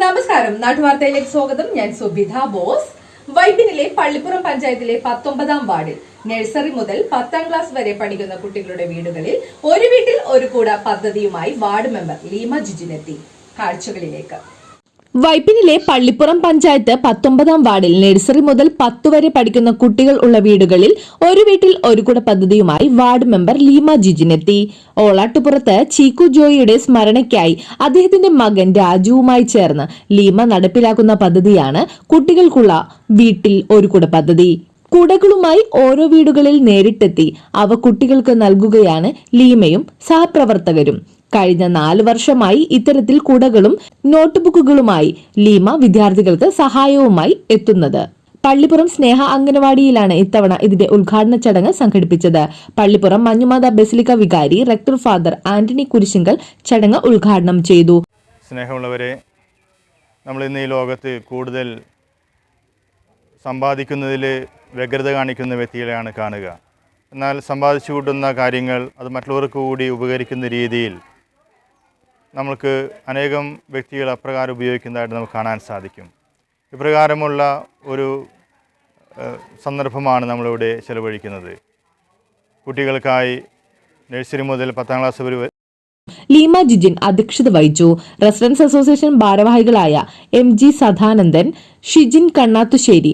നമസ്കാരം, നാട്ടുവാർത്തയിലേക്ക് സ്വാഗതം. ഞാൻ സുബിധ ബോസ്. വൈപ്പിനിലെ പള്ളിപ്പുറം പഞ്ചായത്തിലെ 19-ാം വാർഡിൽ നഴ്സറി മുതൽ 10ാം ക്ലാസ് വരെ പഠിക്കുന്ന കുട്ടികളുടെ വീടുകളിൽ ഒരു വീട്ടിൽ ഒരു കൂട പദ്ധതിയുമായി വാർഡ് മെമ്പർ ലീമ ജിജിനെത്തി. കാഴ്ചകളിലേക്ക്. വൈപ്പിനിലെ പള്ളിപ്പുറം പഞ്ചായത്ത് 19-ാം വാർഡിൽ നഴ്സറി മുതൽ 10 വരെ പഠിക്കുന്ന കുട്ടികൾ ഉള്ള വീടുകളിൽ ഒരു വീട്ടിൽ ഒരു കൂട പദ്ധതിയുമായി വാർഡ് മെമ്പർ ലീമ ജിജിനെത്തി. ഓളാട്ടുപുറത്ത് ചീക്കു ജോയിയുടെ സ്മരണയ്ക്കായി അദ്ദേഹത്തിന്റെ മകൻ രാജുവുമായി ചേർന്ന് ലീമ നടപ്പിലാക്കുന്ന പദ്ധതിയാണ് കുട്ടികൾക്കുള്ള വീട്ടിൽ ഒരു കൂട പദ്ധതി. കുടകളുമായി ഓരോ വീടുകളിൽ നേരിട്ടെത്തി അവ കുട്ടികൾക്ക് നൽകുകയാണ് ലീമയും സഹപ്രവർത്തകരും. കഴിഞ്ഞ 4 വർഷമായി ഇത്തരത്തിൽ കുടകളും നോട്ട്ബുക്കുകളുമായി ലീമ വിദ്യാർത്ഥികൾക്ക് സഹായവുമായി എത്തുന്നത്. പള്ളിപ്പുറം സ്നേഹ അംഗനവാടിയിലാണ് ഇത്തവണ ഇതിന്റെ ഉദ്ഘാടന ചടങ്ങ് സംഘടിപ്പിച്ചത്. പള്ളിപ്പുറം മഞ്ഞുമാത ബസിലിക്ക വികാരി റെക്ടർ ഫാദർ ആന്റണി കുരിശിങ്കൽ ചടങ്ങ് ഉദ്ഘാടനം ചെയ്തു. സ്നേഹമുള്ളവരെ, നമ്മൾ ഇന്ന് ഈ ലോകത്ത് കൂടുതൽ സമ്പാദിക്കുന്നതിൽ വ്യഗ്രത കാണിക്കുന്ന വ്യക്തികളെയാണ് കാണുക. എന്നാൽ സമ്പാദിച്ചു കൂട്ടുന്ന കാര്യങ്ങൾ അത് മറ്റുള്ളവർക്ക് കൂടി ഉപകരിക്കുന്ന രീതിയിൽ നമുക്ക് അനേകം വ്യക്തികൾ അപ്രകാരം ഉപയോഗിക്കുന്നതായിട്ട് നമുക്ക് കാണാൻ സാധിക്കും. ഇപ്രകാരമുള്ള ഒരു സന്ദർഭമാണ് നമ്മളിവിടെ ചെലവഴിക്കുന്നത്. കുട്ടികൾക്കായി നഴ്സറി മുതൽ 10ാം ക്ലാസ് വരെ ലീമ ജിജിൻ അധ്യക്ഷത വഹിച്ചു. റെസിഡൻസ് അസോസിയേഷൻ ഭാരവാഹികളായ MG Sadanandan, Shijin Kannathussery,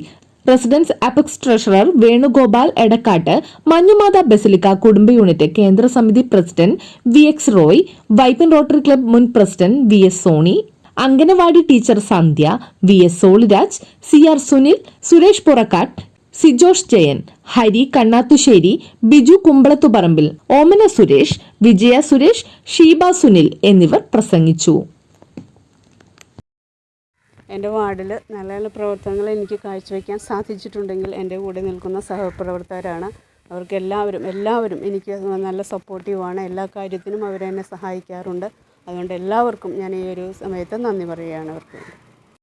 residence apex treasurer Venugopal Edakkat, Manjumatha basilica കുടുംബ യൂണിറ്റ് കേന്ദ്ര സമിതി president VX Roy, Vypin rotary club മുൻ president VS Soni, anganwadi teacher Sandhya, VS Soliraj, CR Sunil, Suresh Purakkat, Sijosh Jayan, Hari Kannathussery, Biju Kumbalathuparambil, Omana Suresh, Vijaya Suresh, Sheeba Sunil എന്നിവർ പ്രസംഗിച്ചു. എൻ്റെ വാർഡിൽ നല്ല നല്ല പ്രവർത്തനങ്ങൾ എനിക്ക് കാഴ്ചവെക്കാൻ സാധിച്ചിട്ടുണ്ടെങ്കിൽ എൻ്റെ കൂടെ നിൽക്കുന്ന സഹപ്രവർത്തകരാണ്. അവർക്ക് എല്ലാവരും എനിക്ക് നല്ല സപ്പോർട്ടീവാണ്. എല്ലാ കാര്യത്തിനും അവരെന്നെ സഹായിക്കാറുണ്ട്. അതുകൊണ്ട് എല്ലാവർക്കും ഞാൻ ഈ ഒരു സമയത്ത് നന്ദി പറയുകയാണ് അവർക്ക്.